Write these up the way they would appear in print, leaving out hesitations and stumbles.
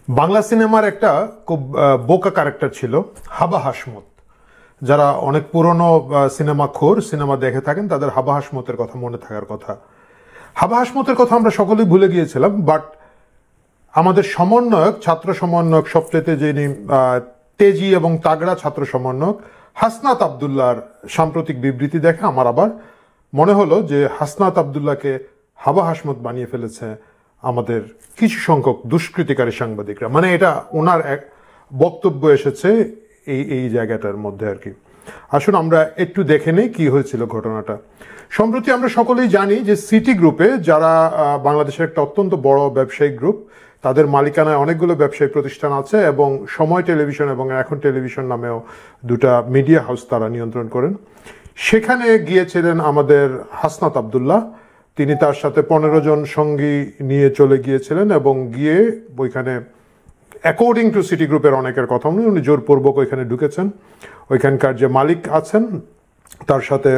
বাংলা সিনেমার একটা খুব বোকা ক্যারেক্টার ছিল হাবা হাসমত। যারা অনেক পুরনো সিনেমা খোর সিনেমা দেখে থাকেন তাদের হাবা হাসমতের কথা মনে থাকার কথা। হাবা হাসমতের কথা আমরা সকলেই ভুলে গিয়েছিলাম, বাট আমাদের সমন্বয়ক, ছাত্র সমন্বয়ক, সবচেয়ে যিনি তেজি এবং তাগড়া ছাত্র সমন্বয়ক হাসনাত আবদুল্লাহর সাম্প্রতিক বিবৃতি দেখে আমার আবার মনে হলো যে হাসনাত আবদুল্লাহকে হাবা হাসমত বানিয়ে ফেলেছে আমাদের কিছু সংখ্যক দুষ্কৃতিকারী সাংবাদিকরা। মানে এটা ওনার এক বক্তব্য এসেছে এই জায়গাটার মধ্যে আর কি। আসুন আমরা একটু দেখে নেই কি হয়েছিল ঘটনাটা। সম্প্রতি আমরা সকলেই জানি যে সিটি গ্রুপে, যারা বাংলাদেশের একটা অত্যন্ত বড় ব্যবসায়িক গ্রুপ, তাদের মালিকানায় অনেকগুলো ব্যবসায়িক প্রতিষ্ঠান আছে এবং সময় টেলিভিশন এবং এখন টেলিভিশন নামেও দুটা মিডিয়া হাউস তারা নিয়ন্ত্রণ করেন। সেখানে গিয়েছিলেন আমাদের হাসনাত আবদুল্লাহ। তিনি তার সাথে 15 জন সঙ্গী নিয়ে চলে গিয়েছিলেন এবং গিয়ে ওইখানে অ্যাকর্ডিং টু সিটি গ্রুপের অনেকের কথা অনুযায়ী উনি জোরপূর্বক ওইখানে ঢুকেছেন। ওইখানকার যে মালিক আছেন তার সাথে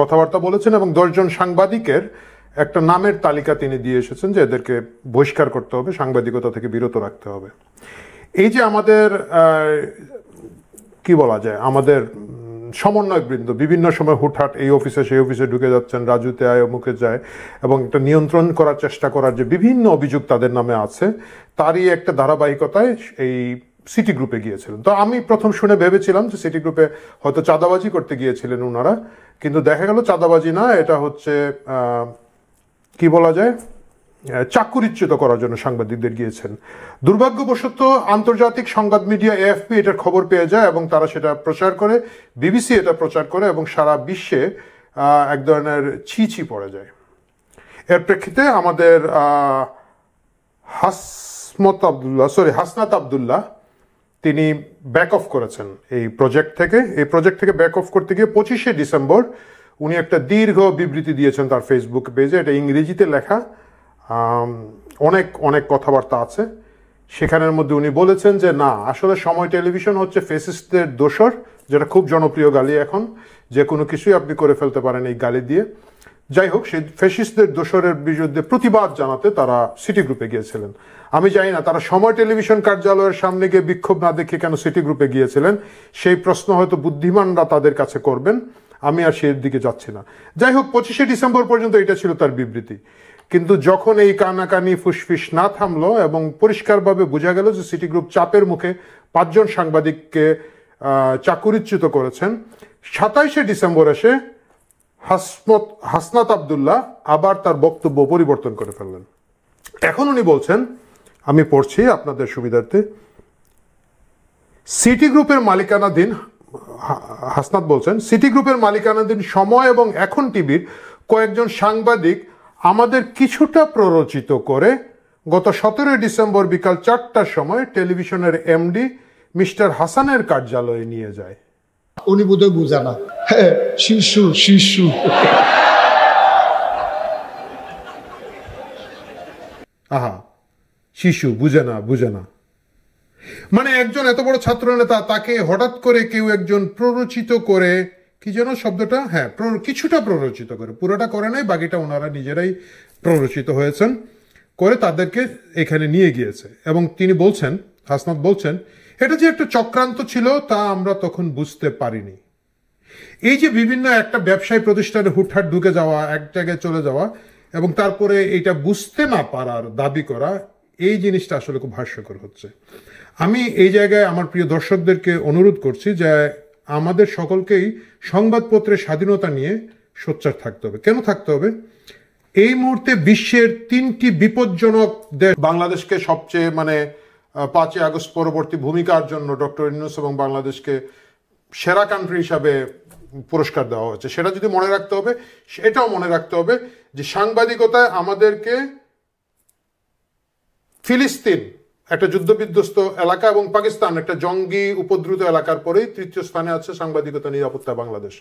কথাবার্তা বলেছেন এবং 10 জন সাংবাদিকের একটা নামের তালিকা তিনি দিয়ে এসেছেন যে এদেরকে বহিষ্কার করতে হবে, সাংবাদিকতা থেকে বিরত রাখতে হবে। এই যে আমাদের কি বলা যায়, আমাদের সমন্বয়কবৃন্দ বিভিন্ন সময় হুটহাট এই অফিসে সেই অফিসে ঢুকে যাচ্ছেন, রাজুতে আয় মুখে যায়, এবং একটা নিয়ন্ত্রণ করার চেষ্টা করার যে বিভিন্ন অভিযোগ তাদের নামে আছে, তারই একটা ধারাবাহিকতায় এই সিটি গ্রুপে গিয়েছিলেন। তো আমি প্রথম শুনে ভেবেছিলাম যে সিটি গ্রুপে হয়তো চাঁদাবাজি করতে গিয়েছিলেন ওনারা, কিন্তু দেখা গেল চাঁদাবাজি না, এটা হচ্ছে কি বলা যায়, চাকুরিচ্যুত করার জন্য সাংবাদিকদের গিয়েছেন। দুর্ভাগ্যবশত আন্তর্জাতিক সংবাদ মিডিয়া এএফপি এটার খবর পেয়ে যায় এবং তারা সেটা প্রচার করে, বিবিসি এটা প্রচার করে এবং সারা বিশ্বে এক ধরনের ছি পড়ে যায়। এর প্রেক্ষিতে আমাদের হাসনাত আবদুল্লাহ তিনি ব্যাক অফ করেছেন এই প্রজেক্ট থেকে। এই প্রজেক্ট থেকে ব্যাক অফ করতে গিয়ে 25শে ডিসেম্বর উনি একটা দীর্ঘ বিবৃতি দিয়েছেন তার ফেসবুক পেজে। এটা ইংরেজিতে লেখা, অনেক অনেক কথাবার্তা আছে সেখানের মধ্যে। উনি বলেছেন যে না, আসলে সময় টেলিভিশন হচ্ছে ফেসিস্টদের দোসর, যেটা খুব জনপ্রিয় গালি এখন, যে কোনো কিছুই আপনি করে ফেলতে পারেন এই গালি দিয়ে। যাই হোক, সেই ফ্যাসিস্টদের দোসরের বিরুদ্ধে প্রতিবাদ জানাতে তারা সিটি গ্রুপে গিয়েছিলেন। আমি জানি না তারা সময় টেলিভিশন কার্যালয়ের সামনে গিয়ে বিক্ষোভ না দেখে কেন সিটি গ্রুপে গিয়েছিলেন, সেই প্রশ্ন হয়তো বুদ্ধিমানরা তাদের কাছে করবেন, আমি আর সেই দিকে যাচ্ছি না। যাই হোক, 25শে ডিসেম্বর পর্যন্ত এটা ছিল তার বিবৃতি। কিন্তু যখন এই কানাকানি ফুসফিস না থামলো এবং পরিষ্কারভাবে বোঝা গেল যে সিটি গ্রুপ চাপের মুখে 5 জন সাংবাদিককে চাকুরিচ্যুত করেছেন, 27শে ডিসেম্বর এসে হাসনাত আবদুল্লাহ আবার তার বক্তব্য পরিবর্তন করে ফেললেন। এখন উনি বলছেন, আমি পড়ছি আপনাদের সুবিধার্থে, সিটি গ্রুপের মালিকানাধীন, হাসনাত বলছেন, সিটি গ্রুপের মালিকানাধীন সময় এবং এখন টিভির কয়েকজন সাংবাদিক আমাদের কিছুটা প্ররোচিত করে গত 17 ডিসেম্বর বিকাল 4টার সময় টেলিভিশনের এমডি মিস্টার হাসানের কার্যালয়ে নিয়ে যায়। উনি বোধহয় বুঝে না, শিশু শিশু। আহা, শিশু বুঝে না। মানে একজন এত বড় ছাত্র নেতা, তাকে হঠাৎ করে কেউ একজন প্ররোচিত করে, কি যেন শব্দটা, হ্যাঁ, কিছুটা প্ররোচিত করে, পুরোটা করে নাই, বাকিটা ওনারা নিজেরাই প্ররোচিত হয়েছেন করে তাদেরকে এখানে নিয়ে গিয়েছে। এবং তিনি বলছেন, হাসনাত বলছেন, এটা যে একটা চক্রান্ত ছিল তা আমরা তখন বুঝতে পারিনি। এই যে বিভিন্ন একটা ব্যবসায়ী প্রতিষ্ঠানে হুটহাট ঢুকে যাওয়া, এক জায়গায় চলে যাওয়া এবং তারপরে এইটা বুঝতে না পারার দাবি করা, এই জিনিসটা আসলে খুব হাস্যকর হচ্ছে। আমি এই জায়গায় আমার প্রিয় দর্শকদেরকে অনুরোধ করছি যে আমাদের সকলকেই সংবাদপত্রের স্বাধীনতা নিয়ে সোচ্চার থাকতে হবে। কেন থাকতে হবে? এই মুহূর্তে বিশ্বের 3টি বিপজ্জনক দেশ বাংলাদেশকে সবচেয়ে 5ই আগস্ট পরবর্তী ভূমিকার জন্য ডক্টর ইউনূস এবং বাংলাদেশকে সেরা কান্ট্রি হিসাবে পুরস্কার দেওয়া হয়েছে। সেটা যদি মনে রাখতে হবে, এটাও মনে রাখতে হবে যে সাংবাদিকতায় আমাদেরকে ফিলিস্তিন একটা যুদ্ধবিধ্বস্ত এলাকা এবং পাকিস্তান একটা জঙ্গি উপদ্রুত এলাকার পরেই 3য় স্থানে আছে সাংবাদিকতা নিরাপত্তা বাংলাদেশ।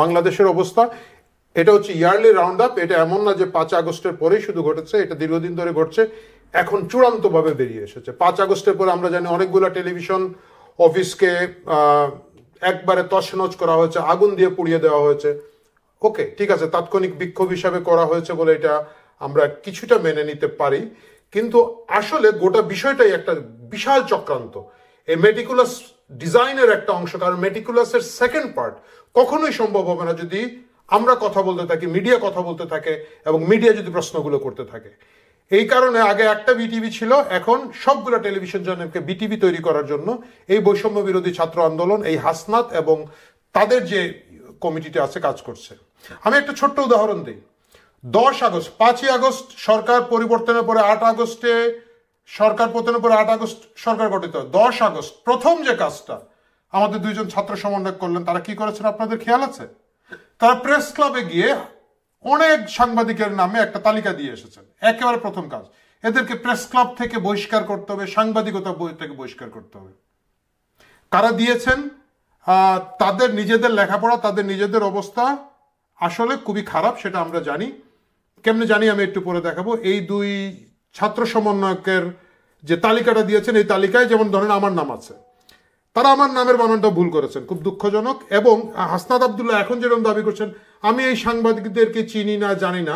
বাংলাদেশের অবস্থা, এটা হচ্ছে ইয়ারলি রাউন্ড আপ। এটা এমন না যে 5 আগস্টের পরেই শুধু ঘটেছে, এটা দীর্ঘদিন ধরে ঘটছে, এখন চূড়ান্তভাবে বেরিয়ে এসেছে। 5 আগস্টের পরে আমরা জানি অনেকগুলো টেলিভিশন অফিসকে একবারে তছনছ করা হয়েছে, আগুন দিয়ে পুড়িয়ে দেওয়া হয়েছে। ওকে, ঠিক আছে, তাৎক্ষণিক বিক্ষোভ হিসাবে করা হয়েছে বলে এটা আমরা কিছুটা মেনে নিতে পারি, কিন্তু আসলে গোটা বিষয়টাই একটা বিশাল চক্রান্ত, এই মেটিকুলাস ডিজাইনের একটা অংশ। কারণ মেটিকুলাসের সেকেন্ড পার্ট কখনোই সম্ভব হবে না যদি আমরা কথা বলতে থাকি, মিডিয়া কথা বলতে থাকে এবং মিডিয়া যদি প্রশ্নগুলো করতে থাকে। এই কারণে আগে একটা বিটিভি ছিল, এখন সবগুলো টেলিভিশন চ্যানেলকে বিটিভি তৈরি করার জন্য এই বৈষম্য বিরোধী ছাত্র আন্দোলন, এই হাসনাত এবং তাদের যে কমিটিটা আছে কাজ করছে। আমি একটা ছোট্ট উদাহরণ দিই। 10 আগস্ট, 5ই আগস্ট সরকার পরিবর্তনের পরে 8 আগস্টে সরকার পতনের পরে 8 আগস্ট সরকার গঠিত। 10 আগস্ট প্রথম যে কাজটা আমাদের দুইজন ছাত্র সমন্বয় করলেন, তারা কি করেছেন আপনাদের খেয়াল আছে? তারা প্রেস ক্লাবে গিয়ে অনেক সাংবাদিকের নামে একটা তালিকা দিয়ে এসেছেন। একেবারে প্রথম কাজ, এদেরকে প্রেস ক্লাব থেকে বহিষ্কার করতে হবে, সাংবাদিকতা বই থেকে বহিষ্কার করতে হবে। কারা দিয়েছেন? তাদের নিজেদের লেখাপড়া, তাদের নিজেদের অবস্থা আসলে খুবই খারাপ, সেটা আমরা জানি। কেমনে জানি আমি একটু পরে দেখাবো। এই দুই ছাত্র সমন্বয়কের যে তালিকাটা দিয়েছেন, এই তালিকায় যেমন ধরেন আমার নাম আছে, তারা আমার নামের বানানটা ভুল করেছেন, খুব দুঃখজনক। এবং হাসনাত আব্দুল্লাহ এখন যেরকম দাবি করছেন আমি এই সাংবাদিকদেরকে চিনি না, জানি না,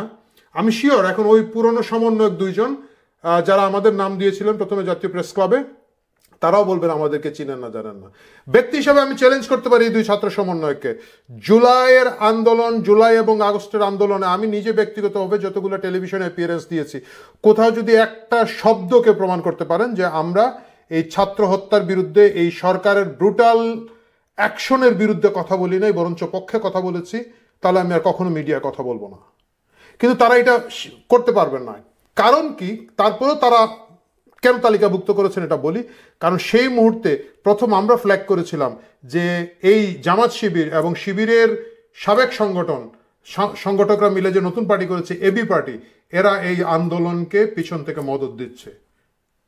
আমি শিওর এখন ওই পুরনো সমন্বয়ক দুইজন যারা আমাদের নাম দিয়েছিলেন প্রথমে জাতীয় প্রেস ক্লাবে, তারাও বলবেন আমাদেরকে চিনেন না, জানেন না। ব্যক্তি হিসাবে আমি চ্যালেঞ্জ করতে পারি এই দুই ছাত্র সমন্বয়কে। জুলাইয়ের আন্দোলন, জুলাই এবং আগস্টের আন্দোলনে আমি নিজে ব্যক্তিগতভাবে যতগুলো টেলিভিশনে অ্যাপিয়ারেন্স দিয়েছি, কোথাও যদি একটা শব্দকে প্রমাণ করতে পারেন যে আমরা এই ছাত্র হত্যার বিরুদ্ধে, এই সরকারের ব্রুটাল অ্যাকশনের বিরুদ্ধে কথা বলি নাই, বরঞ্চ পক্ষে কথা বলেছি, তাহলে আমি আর কখনো মিডিয়ায় কথা বলবো না। কিন্তু তারা এটা করতে পারবেন না। কারণ কি? তারপরেও তারা কেন তালিকাভুক্ত করেছেন এটা বলি। কারণ সেই মুহূর্তে প্রথম আমরা ফ্ল্যাগ করেছিলাম যে এই জামাত শিবির এবং শিবিরের সাবেক সংগঠকরা মিলে যে নতুন পার্টি করেছে এবি পার্টি, এরা এই আন্দোলনকে পিছন থেকে মদত দিচ্ছে।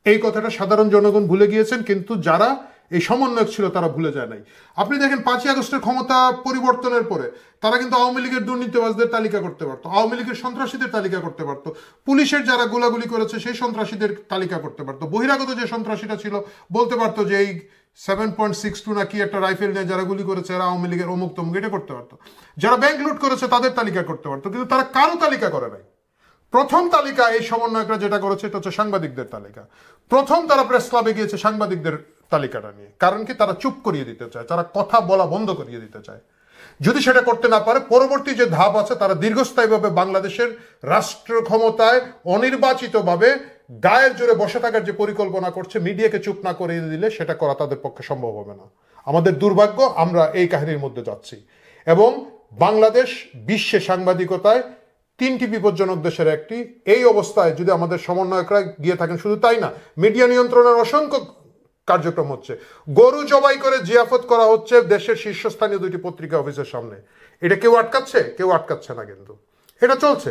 এই কথাটা সাধারণ জনগণ ভুলে গিয়েছেন, কিন্তু যারা এই সমন্বয়ক ছিল তারা ভুলে যায় নাই। আপনি দেখেন 5ই আগস্টের ক্ষমতা পরিবর্তনের পরে তারা কিন্তু আওয়ামী লীগের দুর্নীতিবাজদের তালিকা করতে পারতো, আওয়ামী লীগের সন্ত্রাসীদের তালিকা করতে পারতো, পুলিশের যারা গোলাগুলি করেছে সেই সন্ত্রাসীদের তালিকা করতে পারতো, বহিরাগত যে সন্ত্রাসীরা ছিল বলতে পারতো যে এই 7.62 না কি একটা রাইফেল নিয়ে যারা গুলি করেছে এরা আওয়ামী লীগের অমুক তমুক, এটা করতে পারতো। যারা ব্যাংক লুট করেছে তাদের তালিকা করতে পারতো, কিন্তু তারা কারো তালিকা করে নাই। প্রথম তালিকা এই সমন্বয়করা যেটা করেছে এটা হচ্ছে সাংবাদিকদের তালিকা। প্রথম তারা প্রেস ক্লাবে গিয়েছে সাংবাদিকদের তালিকাটা নিয়ে। কারণ কি? তারা চুপ করিয়ে দিতে চায়, তারা কথা বলা বন্ধ করিয়ে দিতে চায়। যদি সেটা করতে না পারে, পরবর্তী যে ধাপ আছে, তারা দীর্ঘস্থায়ীভাবে বাংলাদেশের রাষ্ট্র ক্ষমতায় অনির্বাচিতভাবে গায়ের জোরে বসে থাকার যে পরিকল্পনা করছে, মিডিয়াকে চুপ না করিয়ে দিলে সেটা করা তাদের পক্ষে সম্ভব হবে না। আমাদের দুর্ভাগ্য, আমরা এই কাহিনীর মধ্যে যাচ্ছি। এবং বাংলাদেশ বিশ্বে সাংবাদিকতায় 3টি বিপজ্জনক দেশের একটি। এই অবস্থায় যদি আমাদের সমন্বয়করা গিয়ে থাকেন, শুধু তাই না, মিডিয়া নিয়ন্ত্রণের অসংখ্য কার্যক্রম হচ্ছে, গরু জবাই করে জিয়াফত করা হচ্ছে দেশের শীর্ষস্থানীয় 2টি পত্রিকা অফিসের সামনে। এটা কেউ আটকাচ্ছে? কেউ আটকাচ্ছে না, কিন্তু এটা চলছে।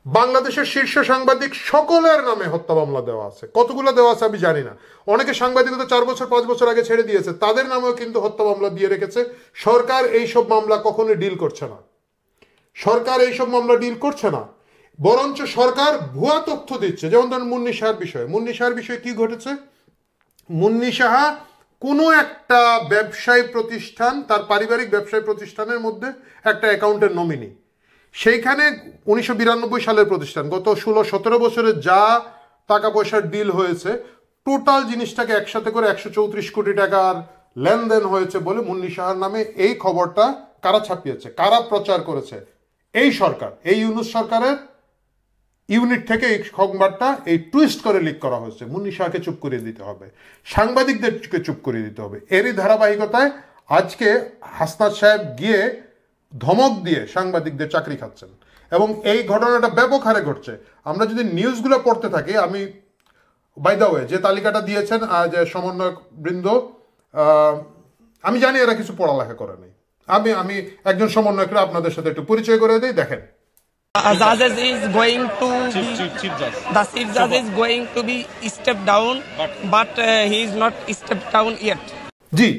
বাংলাদেশের শীর্ষ সাংবাদিক সকলের নামে হত্যা মামলা দেওয়া আছে। কতগুলো দেওয়া আছে আমি জানি না। অনেকে সাংবাদিকতা 4 বছর 5 বছর আগে ছেড়ে দিয়েছে, তাদের নামেও কিন্তু হত্যা মামলা দিয়ে রেখেছে। সরকার এইসব মামলা কখনোই ডিল করছে না, সরকার এইসব মামলা ডিল করছে না, বরঞ্চ সরকার ভুয়া তথ্য দিচ্ছে। যেমন ধরেন মুন্নি সাহার বিষয়ে, মুন্নি সাহার বিষয়ে কি ঘটেছে? মুন্নি সাহা কোনো একটা ব্যবসায়ী প্রতিষ্ঠান, তার পারিবারিক ব্যবসায়ী প্রতিষ্ঠানের মধ্যে একটা অ্যাকাউন্টের নমিনি। সেইখানে 1992 সালের প্রতিষ্ঠান, গত 16-17 বছরে যা টাকা পয়সার ডিল হয়েছে, টোটাল জিনিসটাকে একসাথে করে 134 কোটি টাকার লেনদেন হয়েছে বলে মুন্নি সাহার নামে এই খবরটা কারা ছাপিয়েছে, কারা প্রচার করেছে? এই সরকার, এই ইউনূস সরকারের ইউনিট থেকে এই সংবাদটা এই টুইস্ট করে লিক করা হয়েছে। মুন্নি শাহকে চুপ করিয়ে দিতে হবে, সাংবাদিকদেরকে চুপ করিয়ে দিতে হবে। এরই ধারাবাহিকতায় আজকে হাসনাত সাহেব গিয়ে ধমক দিয়ে সাংবাদিকদের চাকরি খাচ্ছেন এবং এই ঘটনাটা ব্যাপক হারে ঘটছে। আমরা যদি নিউজগুলো পড়তে থাকি, আমি বাই দ্য ওয়ে যে তালিকাটা দিয়েছেন যে সমন্বয়ক বৃন্দ, আমি জানি এরা কিছু পড়ালেখা করে নাই। আমি একজন সমন্বয়করা আপনাদের সাথে একটু পরিচয় করে দিই। দেখেন, Judges is going to chief judge. The chief judge is going to be stepped down, but he is not stepped down yet. জি,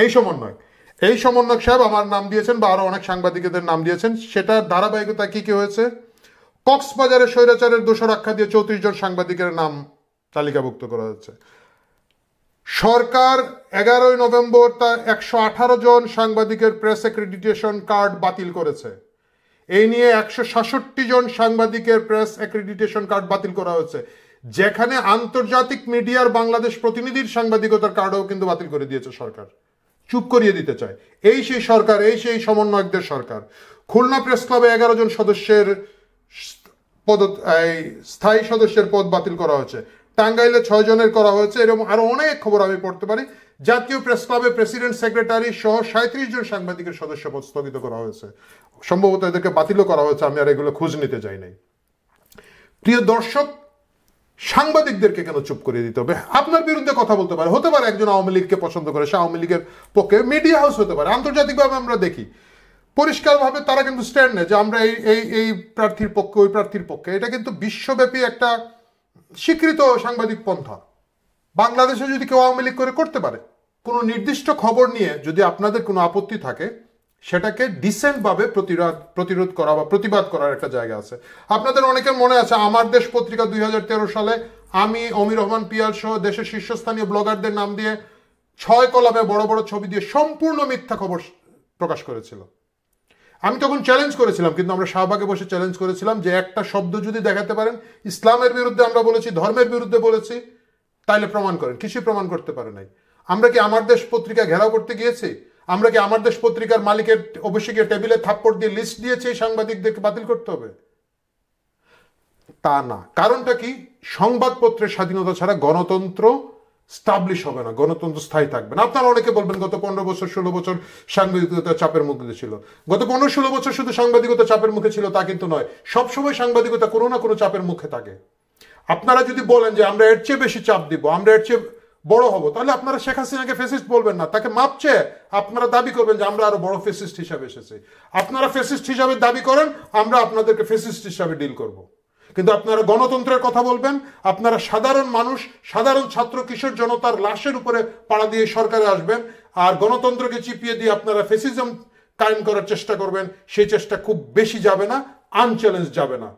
এই সমন্বয়ক সাহেব আমার নাম দিয়েছেন বা আরো অনেক সাংবাদিকদের নাম দিয়েছেন। সেটা ধারাবাহিকতা কি কি হয়েছে? কক্সবাজারে স্বৈরাচারের দোষর আখ্যা দিয়ে 34 জন সাংবাদিকের নাম তালিকাভুক্ত করা হয়েছে। সরকার 11 নভেম্বর তার 118 জন সাংবাদিকের প্রেস অ্যাক্রেডিটেশন কার্ড বাতিল করেছে। এই নিয়ে 166 জন সাংবাদিকের প্রেস অ্যাক্রেডিটেশন কার্ড বাতিল করা হয়েছে। যেখানে আন্তর্জাতিক মিডিয়ার বাংলাদেশ প্রতিনিধির সাংবাদিকতার কার্ডও কিন্তু বাতিল করে দিয়েছে সরকার, চুপ করিয়ে দিতে চায়। এই সেই সরকার, এই সেই সমন্বয়কদের সরকার। খুলনা প্রেস ক্লাবে 11 জন সদস্যের স্থায়ী সদস্যের পদ বাতিল করা হয়েছে, টাঙ্গাইলে 6 জনের করা হয়েছে, এরকম আরো অনেক খবর আমি পড়তে পারি। জাতীয় প্রেস ক্লাবে প্রেসিডেন্ট সেক্রেটারি সহ 37 জন সাংবাদিকের সদস্য পদ স্থগিত করা হয়েছে, সম্ভবত এদেরকে বাতিলও করা হয়েছে, আমি আর এগুলো খোঁজ নিতে যাই নাই। প্রিয় দর্শক, সাংবাদিকদেরকে কেন চুপ করিয়ে দিতে হবে? আপনার বিরুদ্ধে কথা বলতে পারে, হতে পারে একজন আওয়ামী লীগকে পছন্দ করে, সে আওয়ামী লীগের পক্ষে, মিডিয়া হাউস হতে পারে, আন্তর্জাতিকভাবে আমরা দেখি পরিষ্কারভাবে তারা কিন্তু স্ট্যান্ড নেয় যে আমরা এই প্রার্থীর পক্ষে, ওই প্রার্থীর পক্ষে। এটা কিন্তু বিশ্বব্যাপী একটা স্বীকৃত সাংবাদিক পন্থা। বাংলাদেশে যদি কেউ আওয়ামী লীগ করে করতে পারে। কোনো নির্দিষ্ট খবর নিয়ে যদি আপনাদের কোনো আপত্তি থাকে, সেটাকে ডিসেন্টভাবে প্রতিরোধ করা বা প্রতিবাদ করার একটা জায়গা আছে। আপনাদের অনেকের মনে আছে, আমার দেশ পত্রিকা 2013 সালে আমি, অমির রহমান পিয়াল সহ দেশের শীর্ষস্থানীয় ব্লগারদের নাম দিয়ে 6 কলামে বড় বড় ছবি দিয়ে সম্পূর্ণ মিথ্যা খবর প্রকাশ করেছিল। আমি তখন চ্যালেঞ্জ করেছিলাম, কিন্তু আমরা শাহবাগে বসে চ্যালেঞ্জ করেছিলাম যে একটা শব্দ যদি দেখাতে পারেন ইসলামের বিরুদ্ধে আমরা বলেছি, ধর্মের বিরুদ্ধে বলেছি, তাইলে প্রমাণ করেন। কিছুই প্রমাণ করতে পারে নাই। আমরা কি আমার দেশ পত্রিকা ঘেরাও করতে গিয়েছি? আমরা কি আমার দেশ পত্রিকার মালিকের অবশ্যই গিয়ে টেবিলে থাপ্পড় দিয়ে লিস্ট দিয়েছে এই সাংবাদিকদেরকে বাতিল করতে হবে? তা না। কারণটা কি? সংবাদপত্রের স্বাধীনতা ছাড়া গণতন্ত্র স্টাবলিশ হবে না, গণতন্ত্র স্থায়ী থাকবে না। আপনারা অনেকে বলবেন গত 15 বছর 16 বছর সাংবাদিকতা চাপের মুখে ছিল। গত 15-16 বছর শুধু সাংবাদিকতা চাপের মুখে ছিল তা কিন্তু নয়, সবসময় সাংবাদিকতা কোনো না কোনো চাপের মুখে থাকে। আপনারা যদি বলেন যে আমরা এর চেয়ে বেশি চাপ দিব, আমরা এর চেয়ে বড় হব, তাহলে আপনারা শেখ হাসিনাকে ফেসিস্ট বলবেন না, তাকে মাপ চেয়ে আপনারা দাবি করবেন যে আমরা আরো বড় ফেসিস্ট হিসাবে এসেছি। আপনারা ফেসিস্ট হিসাবে দাবি করেন, আমরা আপনাদেরকে ফেসিস্ট হিসাবে ডিল করব। কিন্তু আপনারা গণতন্ত্রের কথা বলবেন, আপনারা সাধারণ মানুষ, সাধারণ ছাত্র কিশোর জনতার লাশের উপরে পাড়া দিয়ে সরকারে আসবেন, আর গণতন্ত্রকে চিপিয়ে দিয়ে আপনারা ফেসিজম কায়েম করার চেষ্টা করবেন। সেই চেষ্টা খুব বেশি যাবে না, আনচ্যালেঞ্জ যাবে না।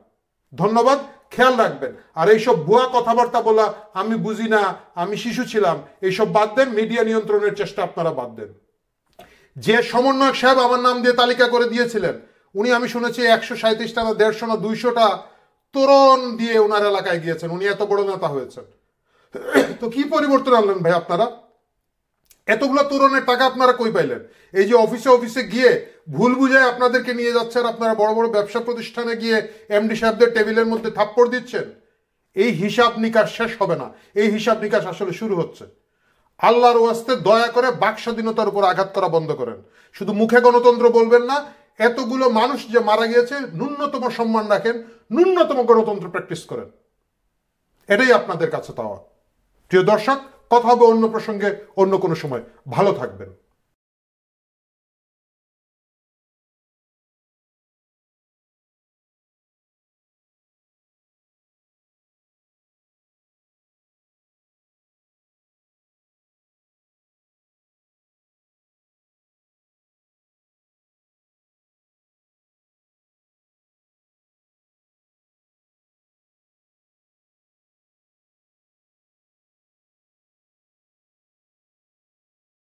ধন্যবাদ, খেয়াল রাখবেন। আর এইসব ভুয়া কথাবার্তা বলা, আমি বুঝি না, আমি শিশু ছিলাম, এইসব বাদ দেন। মিডিয়া নিয়ন্ত্রণের চেষ্টা আপনারা বাদ দেন। যে সমন্বয়ক সাহেব আমার নাম দিয়ে তালিকা করে দিয়েছিলেন, উনি আমি শুনেছি 137টা না 150 না 200টা তোরণ দিয়ে ওনার এলাকায় গিয়েছেন, উনি এত বড় নেতা হয়েছেন। তো কি পরিবর্তন আনলেন ভাই আপনারা? এতগুলো তোরণের টাকা আপনারা কই পাইলেন? এই যে অফিসে অফিসে গিয়ে ভুল বুঝায় আপনাদেরকে নিয়ে যাচ্ছেন, আপনারা বড় বড় ব্যবসা প্রতিষ্ঠানে গিয়ে এমডি সাহেবদের টেবিলের মধ্যে থাপ্পড় দিচ্ছেন। এই হিসাব নিকাশ শেষ হবে না, এই হিসাব নিকাশ আসলে শুরু হচ্ছে। আল্লাহর ওয়াস্তে দয়া করে বাক স্বাধীনতার উপর আঘাত করা বন্ধ করেন। শুধু মুখে গণতন্ত্র বলবেন না, এতগুলো মানুষ যে মারা গিয়েছে, ন্যূনতম সম্মান রাখেন, ন্যূনতম গণতন্ত্র প্র্যাকটিস করেন। এটাই আপনাদের কাছে চাওয়া। প্রিয় দর্শক, কথা হবে অন্য প্রসঙ্গে অন্য কোনো সময়। ভালো থাকবেন।